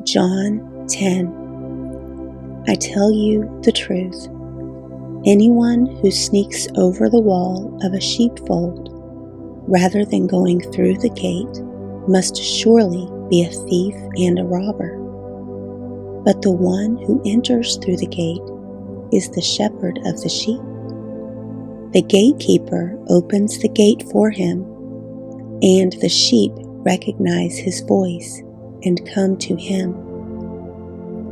John 10. I tell you the truth. Anyone who sneaks over the wall of a sheepfold rather than going through the gate must surely be a thief and a robber. But the one who enters through the gate is the shepherd of the sheep. The gatekeeper opens the gate for him, and the sheep recognize his voice and come to him.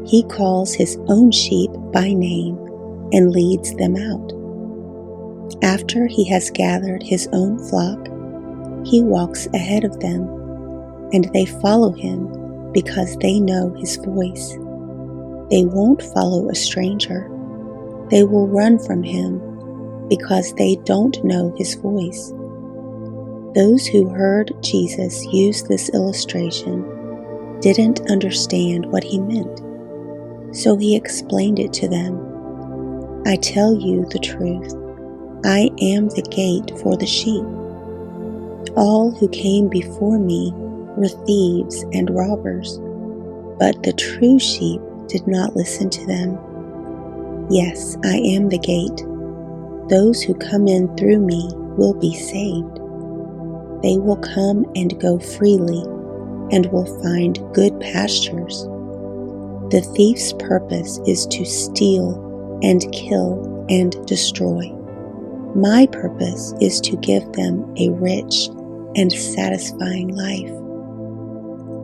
He calls his own sheep by name and leads them out. After he has gathered his own flock, he walks ahead of them, and they follow him because they know his voice. They won't follow a stranger. They will run from him because they don't know his voice. Those who heard Jesus use this illustration didn't understand what he meant, so he explained it to them. I tell you the truth. I am the gate for the sheep. All who came before me were thieves and robbers, but the true sheep did not listen to them. Yes, I am the gate. Those who come in through me will be saved. They will come and go freely and will find good pastures. The thief's purpose is to steal and kill and destroy. My purpose is to give them a rich and satisfying life.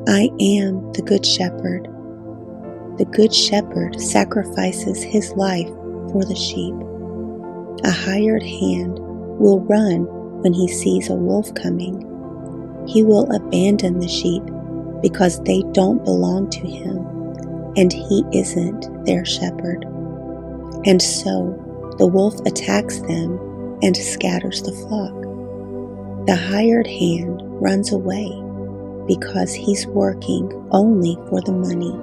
I am the Good Shepherd. The Good Shepherd sacrifices his life for the sheep. A hired hand will run when he sees a wolf coming. He will abandon the sheep because they don't belong to him, and he isn't their shepherd. And so the wolf attacks them and scatters the flock. The hired hand runs away because he's working only for the money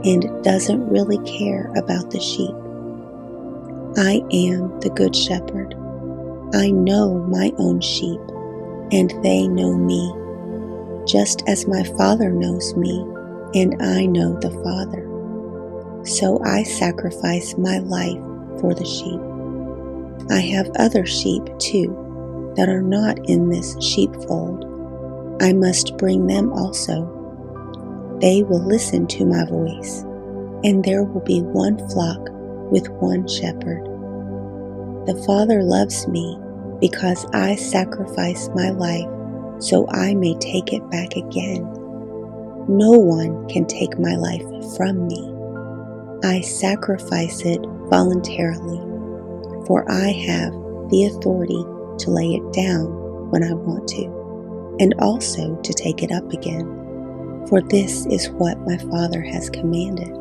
and doesn't really care about the sheep. I am the Good Shepherd. I know my own sheep, and they know me, just as my Father knows me, and I know the Father. So I sacrifice my life for the sheep. I have other sheep too that are not in this sheepfold. I must bring them also. They will listen to my voice, and there will be one flock with one shepherd. The Father loves me because I sacrifice my life so I may take it back again. No one can take my life from me. I sacrifice it voluntarily, for I have the authority to lay it down when I want to, and also to take it up again, for this is what my Father has commanded.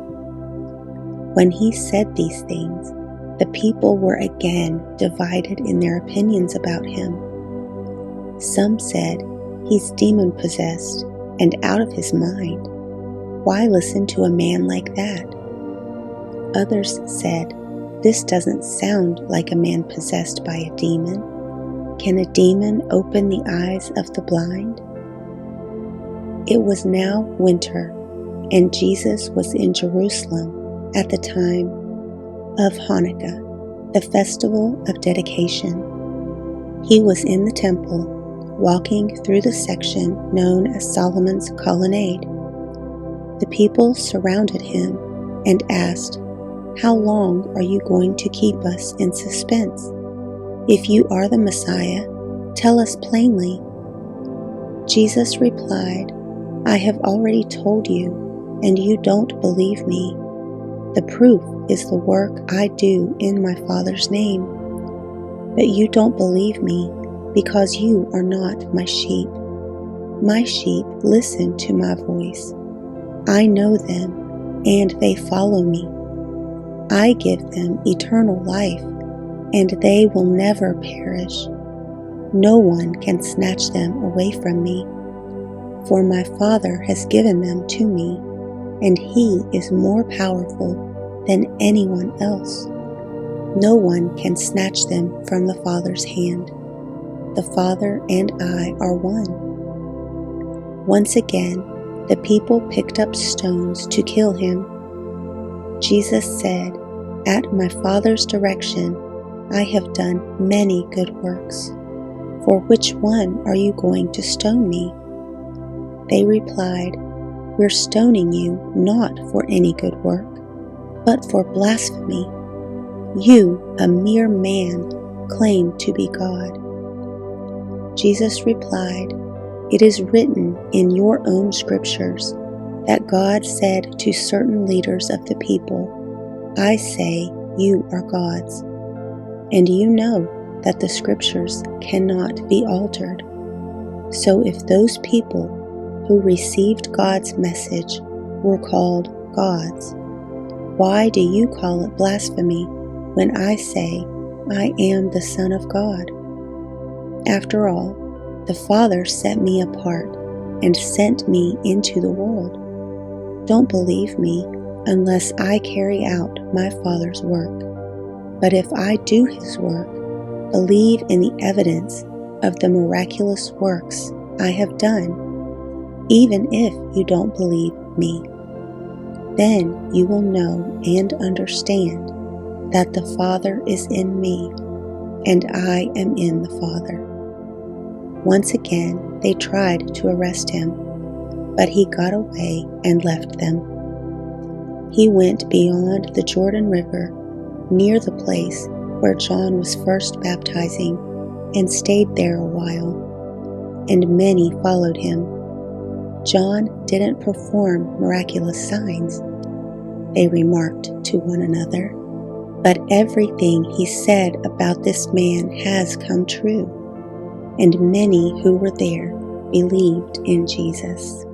When he said these things, the people were again divided in their opinions about him. Some said, "He's demon-possessed and out of his mind. Why listen to a man like that?" Others said, "This doesn't sound like a man possessed by a demon. Can a demon open the eyes of the blind?" It was now winter, and Jesus was in Jerusalem at the time of Hanukkah, the festival of dedication. He was in the temple, walking through the section known as Solomon's Colonnade. The people surrounded him and asked, "How long are you going to keep us in suspense? If you are the Messiah, tell us plainly." Jesus replied, "I have already told you, and you don't believe me. The proof is the work I do in my Father's name. But you don't believe me because you are not my sheep. My sheep listen to my voice. I know them, and they follow me. I give them eternal life, and they will never perish. No one can snatch them away from me, for my Father has given them to me, and he is more powerful than anyone else. No one can snatch them from the Father's hand. The Father and I are one." Once again, the people picked up stones to kill him. Jesus said, "At my Father's direction, I have done many good works. For which one are you going to stone me?" They replied, "We're stoning you not for any good work, but for blasphemy. You, a mere man, claim to be God." Jesus replied, "It is written in your own scriptures that God said to certain leaders of the people, 'I say you are gods.' And you know that the scriptures cannot be altered. So if those people who received God's message were called gods, why do you call it blasphemy when I say I am the Son of God? After all, the Father set me apart and sent me into the world. Don't believe me unless I carry out my Father's work. But if I do His work, believe in the evidence of the miraculous works I have done, even if you don't believe me. Then you will know and understand that the Father is in me, and I am in the Father." Once again, they tried to arrest him, but he got away and left them. He went beyond the Jordan River, near the place where John was first baptizing, and stayed there a while, and many followed him. John didn't perform miraculous signs, they remarked to one another, but everything he said about this man has come true, and many who were there believed in Jesus.